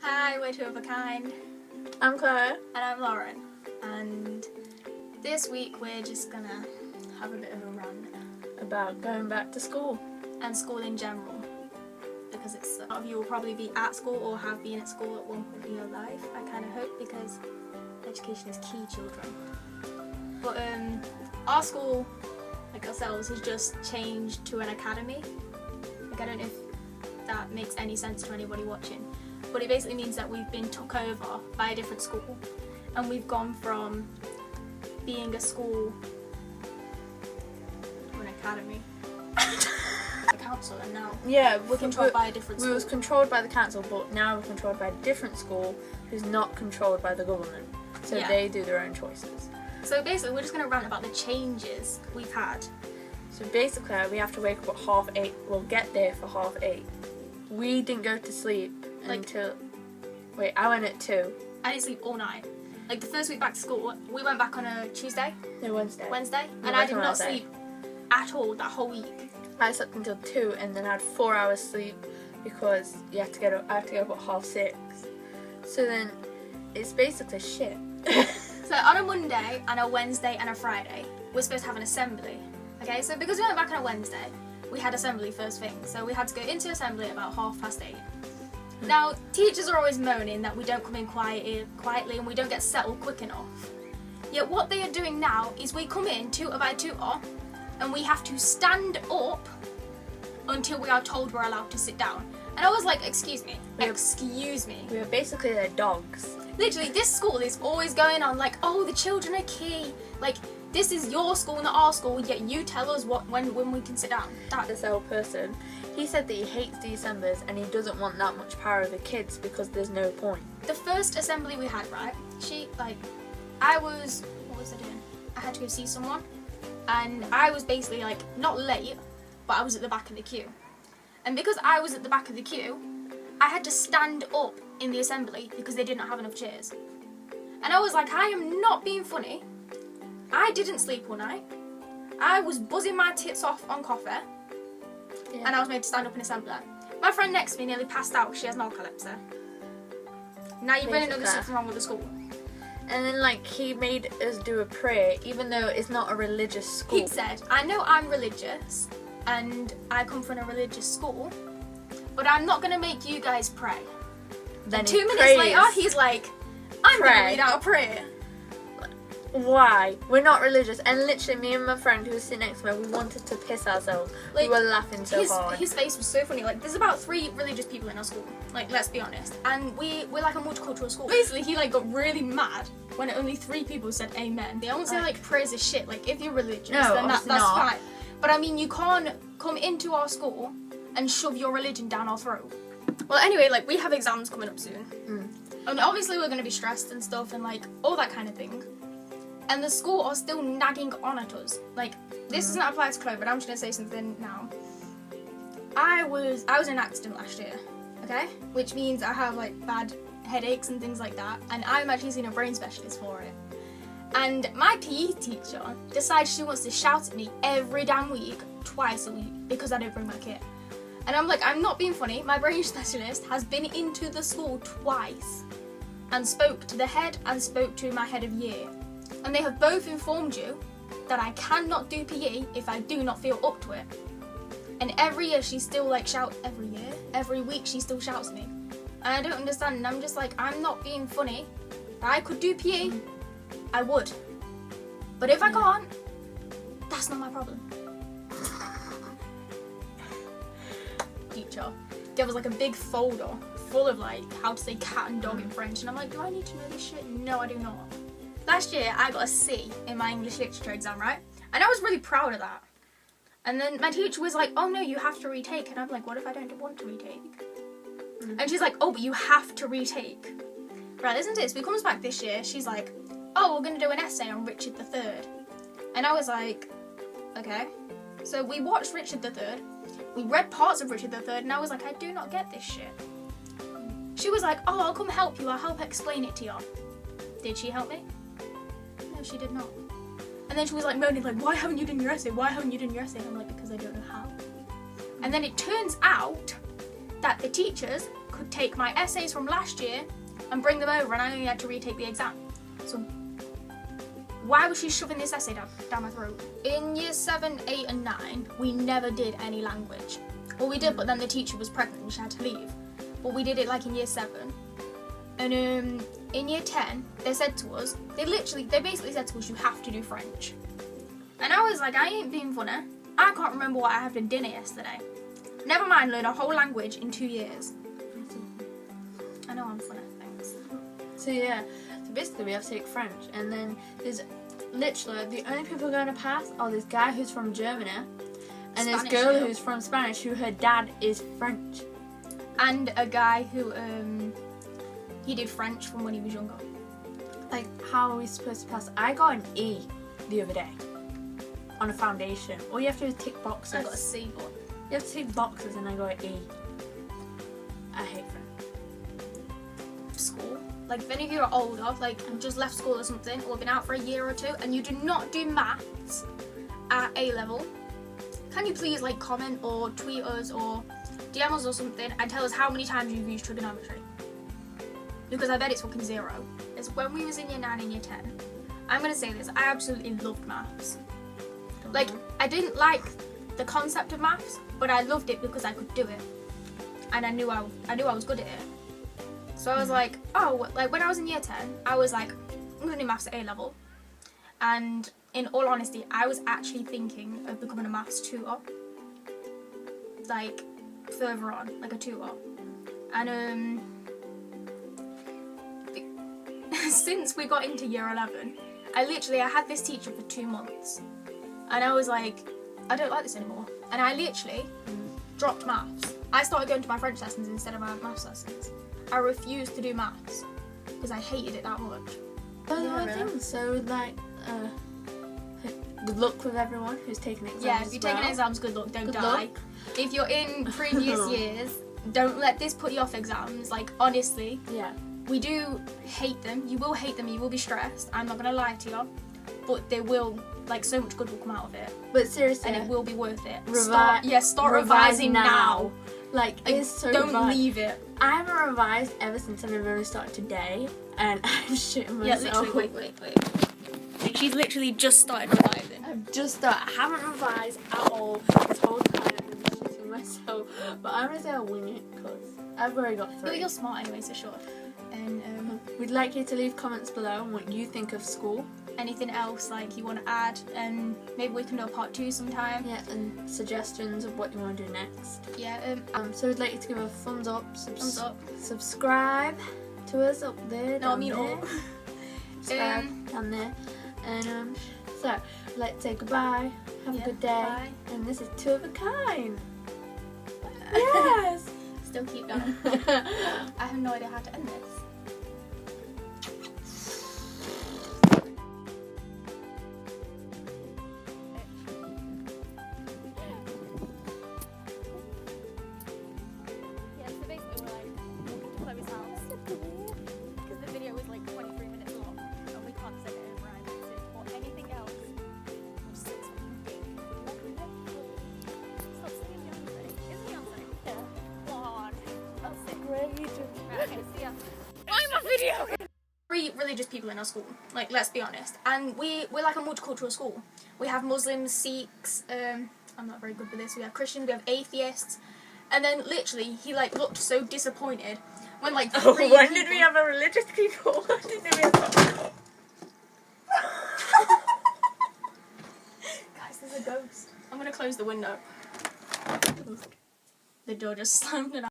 Hi, we're two of a kind. I'm Claire. And I'm Lauren. And this week we're just gonna have a bit of a rant. About going back to school. And school in general. Because a lot of you will probably be at school or have been at school at one point in your life. I kind of hope, because education is key, children. But our school, like ourselves, has just changed to an academy. Like, I don't know if that makes any sense to anybody watching. But it basically means that we've been took over by a different school, and we've gone from being a school to an academy. A council, and now we're controlled by a different school. We was controlled by the council, but now we're controlled by a different school who's not controlled by the government. So they do their own choices. So basically, we're just going to rant about the changes we've had. So basically, we have to wake up at 8:30. We'll get there for 8:30. We didn't go to sleep until... Wait, I went at 2. I didn't sleep all night. Like, the first week back to school, we went back on a Tuesday? No, Wednesday. Wednesday? And I did not sleep at all that whole week. I slept until 2 and then had 4 hours sleep because I had to get up at 6:30. So then, it's basically shit. So on a Monday and a Wednesday and a Friday, we're supposed to have an assembly. Okay, so because we went back on a Wednesday, we had assembly first thing. So we had to go into assembly at about 8:30. Now, teachers are always moaning that we don't come in quietly and we don't get settled quick enough. Yet what they are doing now is we come in tutor by tutor and we have to stand up until we are told we're allowed to sit down. And I was like, excuse me. We are basically their dogs. Literally, this school is always going on like, oh, the children are key. Like, this is your school, not our school, yet you tell us when we can sit down. This old person, he said that he hates the assemblies and he doesn't want that much power over kids because there's no point. The first assembly we had, right, what was I doing? I had to go see someone, and I was basically like, not late, but I was at the back of the queue. And because I was at the back of the queue, I had to stand up in the assembly because they did not have enough chairs. And I was like, I am not being funny. I didn't sleep all night. I was buzzing my tits off on coffee, and I was made to stand up in assembly. My friend next to me nearly passed out. She has narcolepsy. Now you really know there's something wrong with the school. And then he made us do a prayer, even though it's not a religious school. He said, I know I'm religious, and I come from a religious school, but I'm not going to make you guys pray. Then 2 minutes later, he's like, I'm going to read out a prayer. Why? We're not religious. And literally, me and my friend who was sitting next to me, we wanted to piss ourselves. We were laughing so hard. His face was so funny. Like, there's about 3 religious people in our school. Like, let's be honest. And we're like a multicultural school. Basically, he got really mad when only 3 people said amen. They don't say prayers is shit. Like, if you're religious, then that's fine. But I mean, you can't come into our school and shove your religion down our throat. Well, anyway, we have exams coming up soon. And obviously we're going to be stressed and stuff and all that kind of thing. And the school are still nagging on at us. This does not apply to Chloe, but I'm just going to say something now. I was in an accident last year, okay? Which means I have bad headaches and things like that. And I'm actually seeing a brain specialist for it. And my PE teacher decides she wants to shout at me every damn week, twice a week, because I don't bring my kit. And I'm like, I'm not being funny. My brain specialist has been into the school twice and spoke to the head and spoke to my head of year. And they have both informed you that I cannot do PE if I do not feel up to it. And every year she still every week she still shouts at me. And I don't understand, and I'm just like, I'm not being funny. If I could do PE, I would. But if I can't, that's not my problem. Teacher gave us a big folder full of how to say cat and dog in French, and I'm like, do I need to know this shit? No, I do not. Last year I got a C in my English literature exam, right? And I was really proud of that. And then my teacher was like, oh no, you have to retake. And I'm like, what if I don't want to retake? And she's like, oh, but you have to retake. Right, listen to this. We comes back this year, she's like, oh, we're going to do an essay on Richard III. And I was like, okay. So we watched Richard III. We read parts of Richard III, and I was like, I do not get this shit. She was like, oh, I'll come help you. I'll help explain it to you. Did she help me? No, she did not. And then she was moaning, why haven't you done your essay? Why haven't you done your essay? And I'm like, because I don't know how. And then it turns out that the teachers could take my essays from last year and bring them over, and I only had to retake the exam. So why was she shoving this essay down my throat? In year 7, 8 and 9, we never did any language. Well, we did, but then the teacher was pregnant and she had to leave. But we did it like in year 7. And in year 10, they said to us, they basically said to us, you have to do French. And I was like, I ain't being funny. I can't remember what I had for dinner yesterday. Never mind, learn a whole language in 2 years. I know I'm funny, thanks. So yeah, so basically we have to take French, and then there's literally the only people going to pass are this guy who's from Germany, and this girl who's from Spanish, who her dad is French. And a guy who, he did French from when he was younger. Like, how are we supposed to pass? I got an E the other day on a foundation. All you have to do is tick boxes. I got a C, but you have to tick boxes, and I got an E. I hate French. School. Like, if any of you are older, like, just left school or something, or been out for a year or 2, and you do not do maths at A level, can you please, like, comment or tweet us or DM us or something and tell us how many times you've used trigonometry? Because I bet it's fucking 0. It's when we was in year 9 and year 10. I'm gonna say this, I absolutely loved maths. Like, I didn't like the concept of maths, but I loved it because I could do it. And I knew I was good at it. So I was like, oh, like when I was in year 10, I was like, I'm gonna do maths at A level. And in all honesty, I was actually thinking of becoming a maths tutor. Like, further on, like a tutor. And since we got into year 11, I had this teacher for 2 months. And I was like, I don't like this anymore. And I literally dropped maths. I started going to my French lessons instead of my maths lessons. I refused to do maths because I hated it that much. So, like, good luck with everyone who's taking exams. Yeah, if you're taking exams, good luck, don't die. If you're in previous years, don't let this put you off exams. Like, honestly, yeah, we do hate them. You will hate them, you will be stressed. I'm not gonna lie to you. But they will, like, so much good will come out of it. But seriously, and it will be worth it. Start revising revising now. Like, it's so don't bad. leave it. I haven't revised ever since I've really started today, and I'm shitting myself. Yeah, literally, wait. Like, she's literally just started revising. I haven't revised at all this whole time, and I'm shitting myself. But I'm gonna say I'll wing it, because I've already got 3. You're smart anyway, so sure. And we'd like you to leave comments below on what you think of school. Anything else like you want to add, and maybe we can do a part 2 sometime. Yeah, and suggestions of what you want to do next. Yeah. So we'd like you to give a thumbs up. Subscribe to us up there. No, I mean all. Subscribe down there. And so let's say goodbye. Have a good day. Bye. And this is 2 of a kind. Yes. Still keep going. I have no idea how to end this. Religious people in our school, like, let's be honest, and we're like a multicultural school. We have Muslims, Sikhs, I'm not very good with this, we have Christians, we have atheists, and then literally he like looked so disappointed when like when did we have a religious people? When did we have Guys, there's a ghost. I'm gonna close the window. The door just slammed and